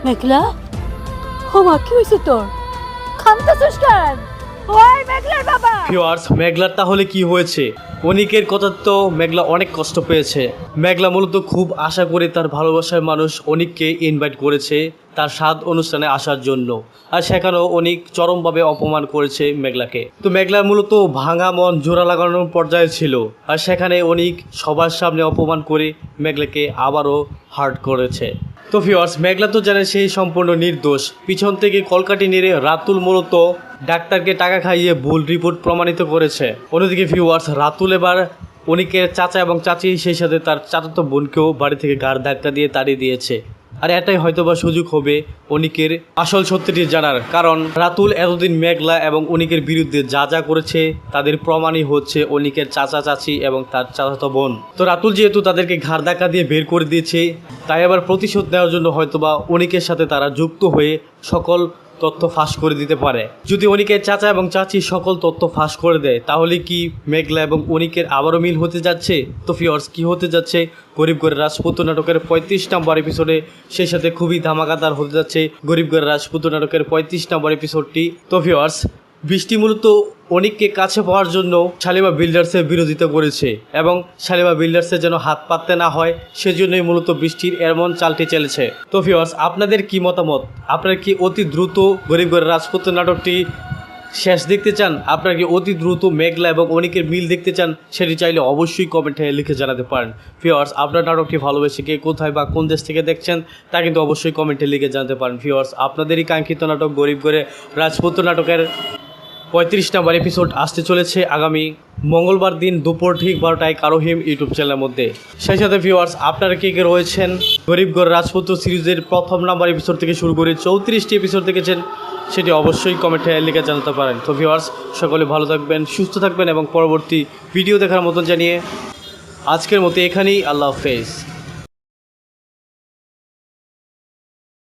মেঘলা, ও মা, কি হয়েছে তোর? কাঁদতেছিস কেন? ওই মেঘলার বাবা! ভিউয়ার্স, মেঘলার তাহলে কি হয়েছে? অনিকের কথা তো মেঘলা অনেক কষ্ট পেয়েছে। মেঘলা মূলত খুব আশা করে তার ভালোবাসার মানুষ অনিককে ইনভাইট করেছে তার স্বাদ অনুষ্ঠানে আসার জন্য, আর সেখানেও অনিক চরমভাবে অপমান করেছে মেঘলাকে। তো মেঘলার মূলত ভাঙা মন জোড়া লাগানোর পর্যায়ে ছিল, আর সেখানে অনিক সবার সামনে অপমান করে মেঘলাকে আবারও হার্ট করেছে। তো ভিউয়ার্স, মেঘলা তো জানে সেই সম্পূর্ণ নির্দোষ। পিছন থেকে কলকাঠি নেড়ে রাতুল মূলত ডাক্তারকে টাকা খাইয়ে ভুল রিপোর্ট প্রমাণিত করেছে। অন্যদিকে ভিউয়ার্স, রাতুল এবার অনিকের চাচা এবং চাচি, সেই সাথে তার চাচাতো বোনকেও বাড়ি থেকে ঘাড় ধাক্কা দিয়ে তাড়িয়ে দিয়েছে। আর এটাই হয়তোবা সুযোগ হবে অনিকের আসল সত্যিটি জানার, কারণ রাতুল এতদিন মেঘলা এবং অনিকের বিরুদ্ধে যা যা করেছে তাদের প্রমাণই হচ্ছে অনিকের চাচা চাচি এবং তার চাচাতো বোন। তো রাতুল যেহেতু তাদেরকে ঘাড় ধাক্কা দিয়ে বের করে দিয়েছে, তাই আবার প্রতিশোধ নেওয়ার জন্য হয়তোবা অনিকের সাথে তারা যুক্ত হয়ে সকল তথ্য ফাঁস করে দিতে পারে। যদি অনিকের চাচা এবং চাচি সকল তথ্য ফাঁস করে দেয়, তাহলে কি মেঘলা এবং অনিকের আবারও মিল হতে যাচ্ছে? তো ভিউয়ার্স, কি হতে যাচ্ছে গরিব ঘরের রাজপুত্র নাটকের 35 নম্বর এপিসোডে, সেই সাথে খুবই ধামাকাদার হতে যাচ্ছে গরিব ঘরের রাজপুত্র নাটকের 35 নম্বর এপিসোডটি। তো ভিউয়ার্স, বৃষ্টি মূলত অনিককে কাছে পাওয়ার জন্য শালিমা বিল্ডার্সের বিরোধিতা করেছে, এবং শালিমা বিল্ডার্সের যেন হাত পাততে না হয় সেজন্যই মূলত বৃষ্টির এমন চালটি চলেছে। তো ভিউয়ার্স, আপনাদের কি মতামত? আপনারা কি অতি দ্রুত গরিব ঘরের রাজপুত্র নাটকটি শেষ দেখতে চান? আপনারা কি অতি দ্রুত মেঘলা এবং অনিকের মিল দেখতে চান? সেটি চাইলে অবশ্যই কমেন্টে লিখে জানাতে পারেন। ভিউয়ার্স, আপনার নাটকটি ভালোবেসে কে কোথায় বা কোন দেশ থেকে দেখছেন তা কিন্তু অবশ্যই কমেন্টে লিখে জানাতে পারেন। ভিউয়ার্স, আপনাদেরই কাঙ্ক্ষিত নাটক গরিব ঘরে রাজপুত্র নাটকের 35 নম্বর এপিসোড আসতে চলেছে আগামী মঙ্গলবার দিন দুপুর ঠিক 12টায় কারোহিম ইউটিউব চ্যানেলের মধ্যে। সেই সাথে ভিউয়ার্স, আপনারা কে কে রয়েছেন গরিব ঘর রাজপুত্র সিরিজের প্রথম নাম্বার এপিসোড থেকে শুরু করে 34টি এপিসোড দেখেছেন, সেটি অবশ্যই কমেন্টে লিখে জানাতে পারেন। তো ভিউয়ার্স, সকলে ভালো থাকবেন, সুস্থ থাকবেন এবং পরবর্তী ভিডিও দেখার মতন জানিয়ে আজকের মতো এখানেই আল্লাহ হাফেজ।